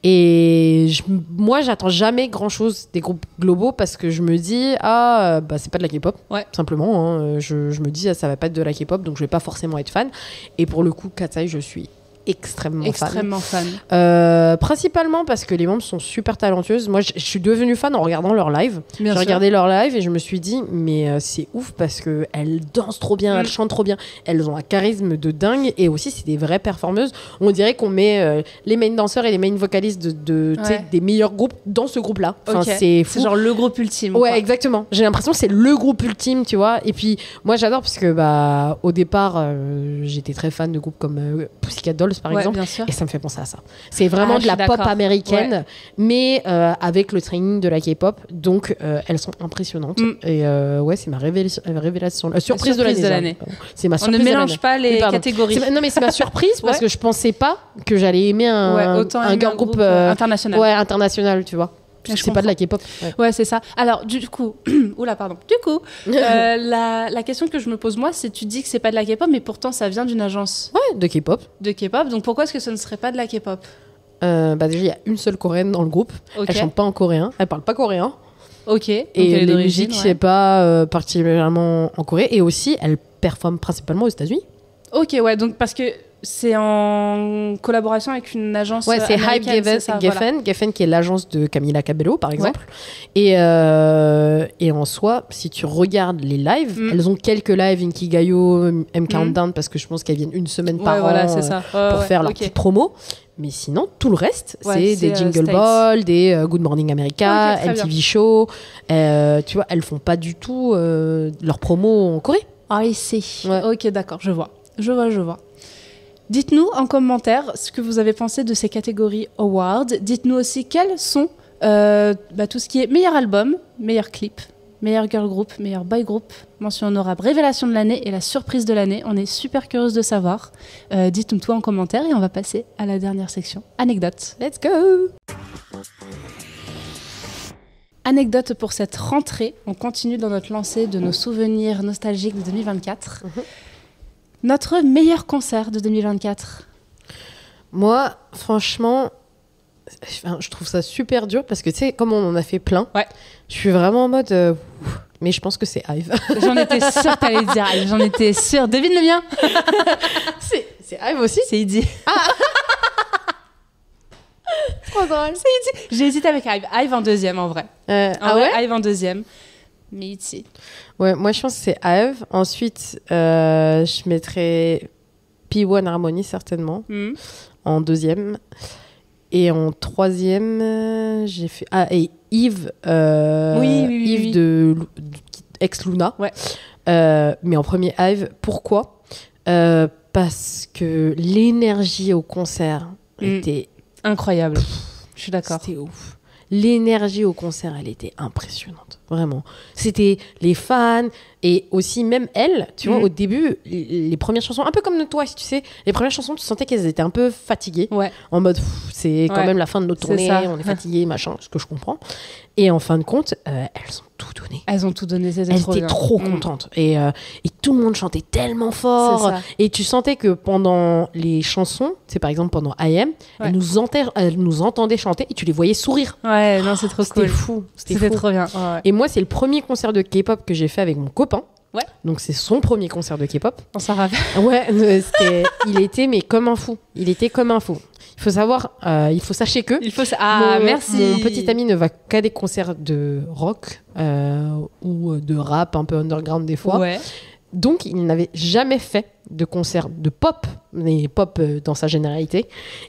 Et moi j'attends jamais grand chose des groupes globaux parce que je me dis c'est pas de la K-pop. Simplement, je me dis ça va pas être de la K-pop, donc je vais pas forcément être fan. Et pour le coup, Katsai, je suis extrêmement fan. Principalement parce que les membres sont super talentueuses. Moi, je suis devenue fan en regardant leur live. J'ai regardé leur live et je me suis dit, mais c'est ouf parce qu'elles dansent trop bien, elles chantent trop bien, elles ont un charisme de dingue et aussi, c'est des vraies performeuses. On dirait qu'on met les main danseurs et les main vocalistes des meilleurs groupes dans ce groupe-là. Enfin, c'est fou. C'est genre le groupe ultime. Ouais, exactement. J'ai l'impression que c'est le groupe ultime, tu vois. Et puis, moi, j'adore parce que, au départ, j'étais très fan de groupes comme Pussycat Dolls, par exemple. Bien sûr. Et ça me fait penser à ça. C'est vraiment de la pop américaine, mais avec le training de la K-pop. Donc, elles sont impressionnantes. Et c'est ma révélation. Surprise de l'année. C'est ma surprise. On ne mélange pas les catégories. Non, mais c'est ma surprise parce que je pensais pas que j'allais aimer un girl group international. Ouais, international, tu vois. C'est pas de la K-pop. Ouais, c'est ça. Alors, du coup, la question que je me pose, moi, c'est tu dis que c'est pas de la K-pop, mais pourtant, ça vient d'une agence de K-pop. Donc, pourquoi est-ce que ce ne serait pas de la K-pop? Déjà, il y a une seule coréenne dans le groupe. Elle chante pas en coréen. Elle parle pas coréen. Ok. Et les musiques, c'est pas particulièrement en Corée. Et aussi, elle performe principalement aux États-Unis. Ok, ouais. Donc, parce que c'est en collaboration avec une agence c'est Hype Geffen, Geffen qui est l'agence de Camila Cabello par exemple. Et en soi, si tu regardes les lives, elles ont quelques lives Inkigayo, M Countdown parce que je pense qu'elles viennent une semaine par an pour faire leur petite promo. Mais sinon, tout le reste, c'est des Jingle Ball, des Good Morning America, MTV Show. Tu vois, elles font pas du tout leur promo en Corée. Ah, ici. Ok, d'accord, je vois. Dites-nous en commentaire ce que vous avez pensé de ces catégories awards. Dites-nous aussi quels sont tout ce qui est meilleur album, meilleur clip, meilleur girl group, meilleur boy group, mention honorable, révélation de l'année et la surprise de l'année. On est super curieuse de savoir. Dites-nous tout en commentaire et on va passer à la dernière section, anecdote. Let's go! Anecdote pour cette rentrée. On continue dans notre lancée de nos souvenirs nostalgiques de 2024. Notre meilleur concert de 2024. Moi, franchement, je trouve ça super dur parce que tu sais, comme on en a fait plein, je suis vraiment en mode. Mais je pense que c'est Hive. J'en étais sûre que t'allais dire Hive. J'en étais sûre. Devine le mien. C'est Hive aussi. C'est Idy. Trop drôle. C'est Idy. J'ai hésité avec Hive. Hive en deuxième en vrai. Hive en deuxième. Mais Idy. Ouais, moi je pense que c'est Hive. Ensuite, je mettrais P1 Harmony certainement en deuxième. Et en troisième, j'ai fait et Yves, Yves de ex Luna. Ouais. Mais en premier Hive. Pourquoi parce que l'énergie au concert était incroyable. Je suis d'accord. C'était ouf. L'énergie au concert, elle était impressionnante, vraiment. C'était les fans et aussi même elles, tu vois, au début, les premières chansons, un peu comme toi, tu sais, les premières chansons, tu sentais qu'elles étaient un peu fatiguées, en mode, c'est quand même la fin de notre tournée, on est fatigué, machin, ce que je comprends. Et en fin de compte, elles ont tout donné. Elles ont tout donné, c'était elles trop étaient bien. trop contentes. Et tout le monde chantait tellement fort. Et tu sentais que pendant les chansons, c'est par exemple pendant I Am, elles nous entendaient chanter et tu les voyais sourire. Ouais, non, c'est trop cool. C'était fou. C'était trop bien. Ouais. Et moi, c'est le premier concert de K-pop que j'ai fait avec mon copain. Ouais. Donc c'est son premier concert de K-pop. On s'en rappelle. Ouais, il était mais comme un fou. Il était comme un fou. Il faut savoir, sachez que merci. Mon petit ami ne va qu'à des concerts de rock ou de rap un peu underground des fois. Ouais. Donc il n'avait jamais fait de concert de pop, mais pop dans sa généralité.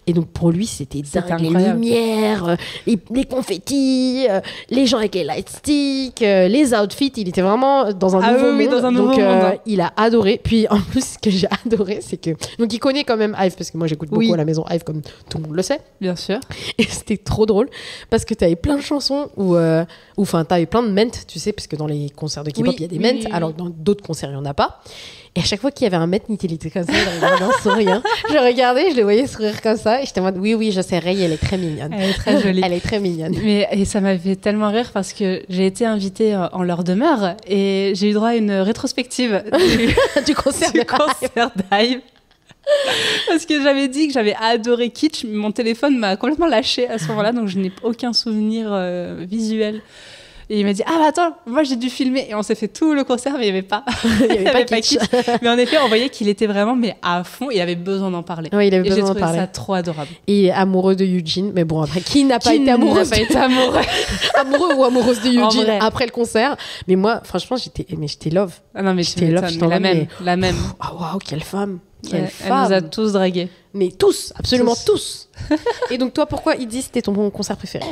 Et donc pour lui c'était dingue, les lumières, les confettis, les gens avec les lightsticks, les outfits. Il était vraiment dans un nouveau monde. Dans un nouveau monde. Il a adoré. Puis en plus ce que j'ai adoré c'est que donc il connaît quand même Hive parce que moi j'écoute beaucoup à la maison Hive comme tout le monde le sait. Bien sûr. Et c'était trop drôle parce que t'avais plein de chansons où t'avais plein de ments, tu sais, parce que dans les concerts de K-pop il y a des ments, alors que dans d'autres concerts il y en a pas. Et à chaque fois qu'il y avait un mec, il était comme ça, il regardait en souriant. Je regardais, je le voyais sourire comme ça. Et j'étais en mode, oui, je sais, Ray, elle est très mignonne. Elle est très jolie. Elle est très mignonne. Et ça m'a fait tellement rire parce que j'ai été invitée en leur demeure et j'ai eu droit à une rétrospective du concert d'Hive. Parce que j'avais dit que j'avais adoré Kitsch, mais mon téléphone m'a complètement lâché à ce moment-là, donc je n'ai aucun souvenir visuel Et il m'a dit ah bah attends, moi j'ai dû filmer et on s'est fait tout le concert mais il y avait pas Il y avait pas Kitsch. Mais en effet on voyait qu'il était vraiment mais à fond, il avait besoin d'en parler. Ouais, il avait Et j'ai besoin d'en trouvé parler. ça trop adorable. Et il est amoureux de Eugene, mais bon après qui n'a pas Qui été n'a amoureux pas été amoureux amoureux ou amoureuse de En Eugene vrai. après le concert. Mais moi franchement j'étais love. Ah non mais tu J'étais love, m'étonnes, j'étais mais en mode, la même. Ah waouh, quelle femme. Quelle Elle femme. nous a tous dragués. Mais tous, absolument tous. Et donc toi pourquoi Iddy c'était ton concert préféré?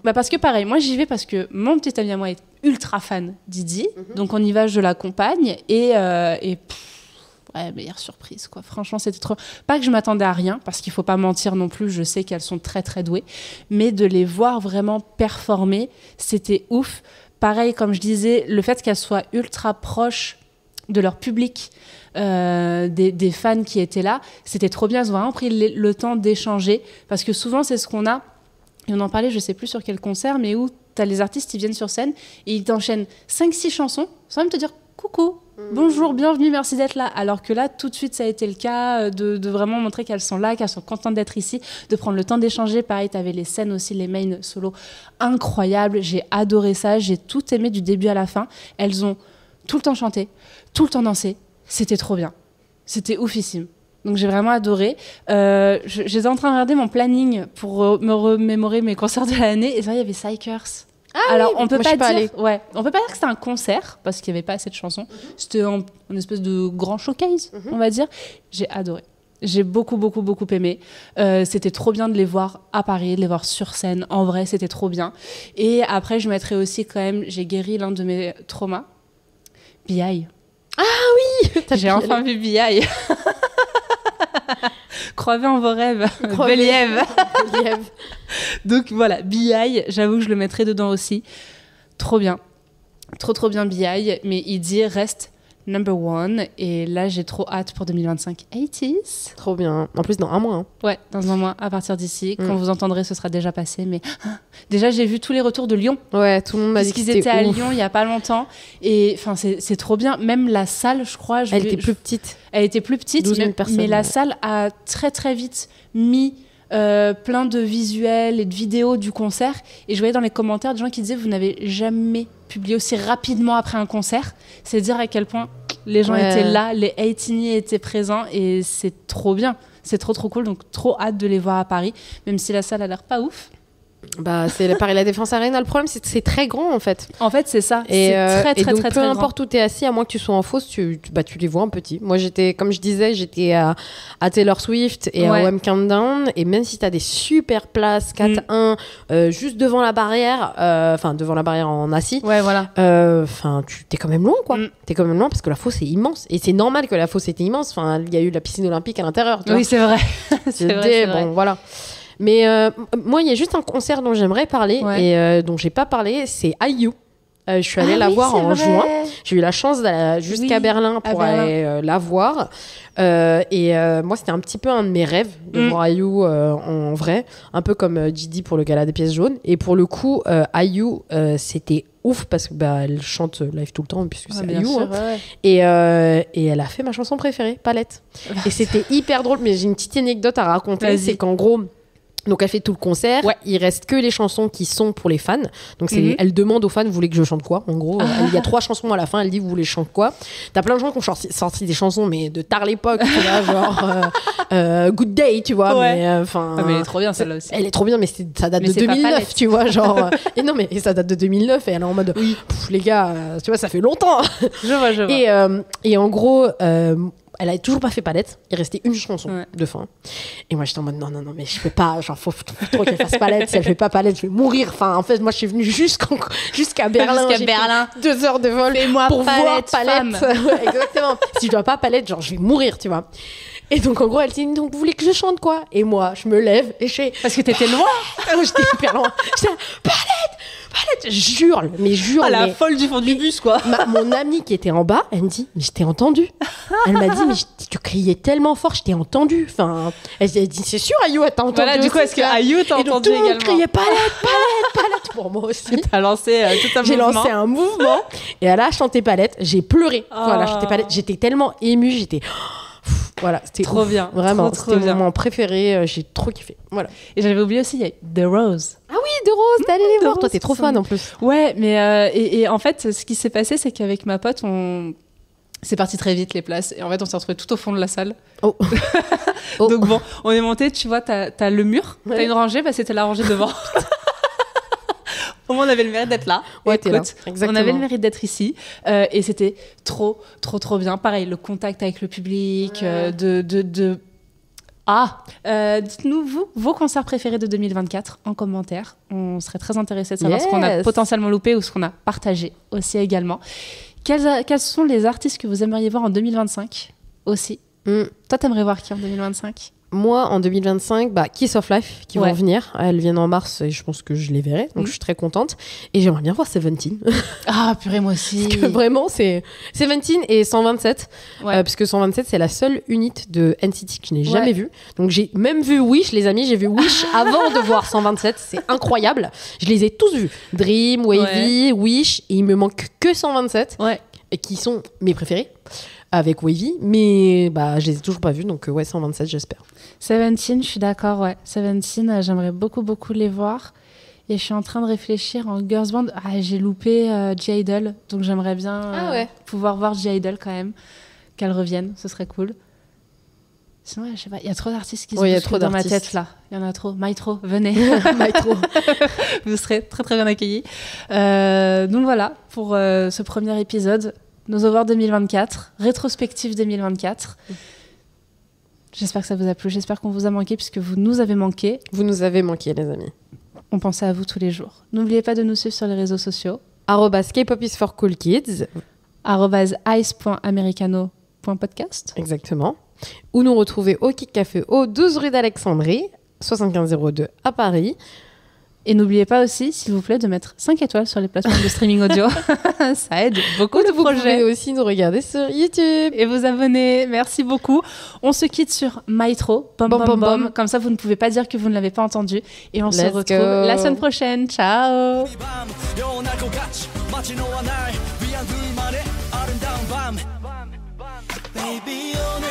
Bah parce que pareil, moi j'y vais parce que mon petit ami à moi est ultra fan d'Iddy, donc on y va, je l'accompagne et ouais, meilleure surprise quoi. Franchement, c'était trop. Pas que je m'attendais à rien, parce qu'il faut pas mentir non plus. Je sais qu'elles sont très très douées, mais de les voir vraiment performer, c'était ouf. Pareil, comme je disais, le fait qu'elles soient ultra proches de leur public, des fans qui étaient là, c'était trop bien. Elles ont vraiment pris le temps d'échanger, parce que souvent c'est ce qu'on a. Et on en parlait, je sais plus sur quel concert, mais où t'as les artistes, ils viennent sur scène et ils t'enchaînent 5-6 chansons sans même te dire coucou, bonjour, bienvenue, merci d'être là. Alors que là, tout de suite, ça a été le cas de vraiment montrer qu'elles sont là, qu'elles sont contentes d'être ici, de prendre le temps d'échanger. Pareil, t'avais les scènes aussi, les main solo incroyables. J'ai adoré ça, j'ai tout aimé du début à la fin. Elles ont tout le temps chanté, tout le temps dansé. C'était trop bien. C'était oufissime. Donc j'ai vraiment adoré. J'étais en train de regarder mon planning pour me remémorer mes concerts de l'année. Et ça, il y avait Psychers. Alors, on peut moi, je suis pas pas dire, ouais, on peut pas dire que c'était un concert parce qu'il y avait pas assez de chansons. C'était une espèce de grand showcase, on va dire. J'ai adoré. J'ai beaucoup aimé. C'était trop bien de les voir à Paris, de les voir sur scène. En vrai, c'était trop bien. Et après, je mettrais aussi quand même, j'ai guéri l'un de mes traumas. B.I. J'ai enfin vu B.I. Croyez en vos rêves. Believe. Donc voilà, B.I., j'avoue que je le mettrai dedans aussi. Trop bien. Trop bien B.I. Mais Iddy reste number one. Et là, j'ai trop hâte pour 2025. 80s. Trop bien. En plus, dans un mois. Hein. Ouais, dans un mois, à partir d'ici. Quand vous entendrez, ce sera déjà passé. Mais déjà, j'ai vu tous les retours de Lyon. Ouais, tout le monde m'a dit qu'ils que étaient à ouf. Lyon il y a pas longtemps. Et enfin, c'est trop bien. Même la salle, je crois. Elle était plus petite. Elle était plus petite, 12 000 personnes, mais la ouais. salle a très vite mis plein de visuels et de vidéos du concert. Et je voyais dans les commentaires des gens qui disaient vous n'avez jamais publié aussi rapidement après un concert. C'est dire à quel point les gens étaient là, les 18 étaient présents et c'est trop bien. C'est trop cool, donc trop hâte de les voir à Paris, même si la salle a l'air pas ouf. Bah, c'est Paris La Défense Arena. Le problème, c'est que c'est très grand en fait. En fait, c'est ça. Et, c'est et donc, très peu grand. importe où tu es assis, à moins que tu sois en fausse, tu les vois en petit. Moi, comme je disais, j'étais à Taylor Swift et à Wham Countdown. Et même si tu as des super places 4-1 juste devant la barrière, enfin devant la barrière en assis, ouais, voilà. enfin, t'es quand même loin, quoi. T'es quand même loin parce que la fosse est immense. Et c'est normal que la fosse était immense. Enfin, il y a eu la piscine olympique à l'intérieur. Oui, c'est vrai. c'est vrai. Bon, voilà. Mais moi, il y a juste un concert dont j'aimerais parler et dont j'ai pas parlé, c'est IU. Je suis allée la voir en juin. J'ai eu la chance d'aller jusqu'à Berlin pour aller la voir. Et moi, c'était un petit peu un de mes rêves de voir IU en vrai, un peu comme Didi pour le gala des pièces jaunes. Et pour le coup, IU, c'était ouf parce que elle chante live tout le temps puisque c'est IU. Sûr, et elle a fait ma chanson préférée, Palette. Et c'était hyper drôle. Mais j'ai une petite anecdote à raconter, c'est qu'en gros. Donc elle fait tout le concert, il reste que les chansons qui sont pour les fans. Donc elle demande aux fans, vous voulez que je chante quoi? En gros, il y a 3 chansons à la fin, elle dit vous voulez que je chante quoi? T'as plein de gens qui ont sorti des chansons mais de tard l'époque, tu vois, genre Good Day, tu vois, mais enfin mais elle est trop bien celle-là aussi. Elle est trop bien mais ça date de 2009, tu vois, genre et non mais ça date de 2009 et elle est en mode les gars, tu vois, ça fait longtemps. Je vois. Et en gros elle avait toujours pas fait Palette. Il restait une chanson de fin. Et moi, j'étais en mode non, mais je peux pas. Genre, faut trop qu'elle fasse Palette. Si elle fait pas Palette, je vais mourir. Enfin, en fait, moi, je suis venue jusqu'à Berlin. Jusqu'à Berlin. 2 heures de vol pour voir Palette. Ouais, exactement. Si je dois pas Palette, genre, je vais mourir, tu vois. Et donc, en gros, elle dit donc, vous voulez que je chante quoi? Et moi, je me lève et je fais. Parce que t'étais loin. J'étais hyper loin. J'étais Palette, jure. La folle du fond du bus, quoi. Mon amie qui était en bas, elle me dit, mais je t'ai entendu. Elle m'a dit, mais tu criais tellement fort, je t'ai entendu. Enfin, elle dit, c'est sûr, Ayu, t'as entendu. Voilà, du coup, est-ce que Ayu t'a entendu également? Tout le monde criait Palette pour moi aussi. T'as lancé tout un mouvement. J'ai lancé un mouvement et elle a chanté Palette. J'ai pleuré. Voilà, chanté Palette. J'étais tellement émue, voilà, c'était trop bien. Vraiment, trop c'était bien. mon moment préféré. J'ai trop kiffé. Voilà. Et j'avais oublié aussi, il y a The Rose. Ah de Rose, t'es allée les de voir. Toi, Rose, t'es trop ça fan me- en plus. Ouais, mais et en fait, ce qui s'est passé, c'est qu'avec ma pote, c'est parti très vite les places. Et en fait, on s'est retrouvés tout au fond de la salle. Oh. Oh. Donc bon, on est monté, tu vois, t'as le mur, Ouais. t'as une rangée, bah, c'était la rangée devant. Au moins, on avait le mérite d'être là. Ouais, Écoute, t'es là. on Exactement. avait le mérite d'être ici. Et c'était trop, trop, trop bien. Pareil, le contact avec le public, dites-nous, vous, vos concerts préférés de 2024 en commentaire. On serait très intéressés de savoir ce qu'on a Yes. potentiellement loupé ou ce qu'on a partagé aussi également. Quels sont les artistes que vous aimeriez voir en 2025 aussi? Toi, t'aimerais voir qui en 2025? Moi, en 2025, Kiss of Life qui Ouais. vont venir. Elles viennent en mars et je pense que je les verrai. Donc, je suis très contente. Et j'aimerais bien voir Seventeen. Ah, purée, moi aussi. Parce que vraiment, c'est Seventeen et 127. Ouais. Parce que 127, c'est la seule unit de NCT que je n'ai Ouais. jamais vue. Donc, j'ai même vu Wish, les amis. J'ai vu Wish avant de voir 127. C'est incroyable. Je les ai tous vus. Dream, Wavy, Wish. Et il me manque que 127. Ouais. Et qui sont mes préférés. Avec Wavy. Mais je les ai toujours pas vus. Donc, ouais, 127, j'espère. Seventeen, je suis d'accord, ouais. Seventeen, j'aimerais beaucoup, beaucoup les voir. Et je suis en train de réfléchir en girls band. Ah, j'ai loupé J-Idol, donc j'aimerais bien pouvoir voir J-Idol quand même, qu'elle revienne, ce serait cool. Sinon, je sais pas, il y a trop d'artistes qui se Oui, il y a bousculent trop dans ma d'artistes. tête là. Il y en a trop. Maitro, venez. Maitro. Vous serez très très bien accueillis. Donc voilà, pour ce premier épisode, nos Awards 2024, rétrospective 2024. J'espère que ça vous a plu, j'espère qu'on vous a manqué puisque vous nous avez manqué. Vous nous avez manqué, les amis. On pensait à vous tous les jours. N'oubliez pas de nous suivre sur les réseaux sociaux. @K-pop is for cool kids. @ice.americano.podcast. Exactement. Ou nous retrouver au Kick Café au 12 rue d'Alexandrie, 7502 à Paris. Et n'oubliez pas aussi, s'il vous plaît, de mettre 5 étoiles sur les plateformes de streaming audio. Ça aide beaucoup de Vous pouvez projets. aussi nous regarder sur YouTube. Et vous abonner. Merci beaucoup. On se quitte sur Maitro, Bom Bom Bom, Bom. bom. Comme ça, vous ne pouvez pas dire que vous ne l'avez pas entendu. Et on se Let's retrouve go. la semaine prochaine. Ciao. 밤 영원할 것 같이 마치 너와 날 위한 둘만의 아름다운 밤 Baby 오늘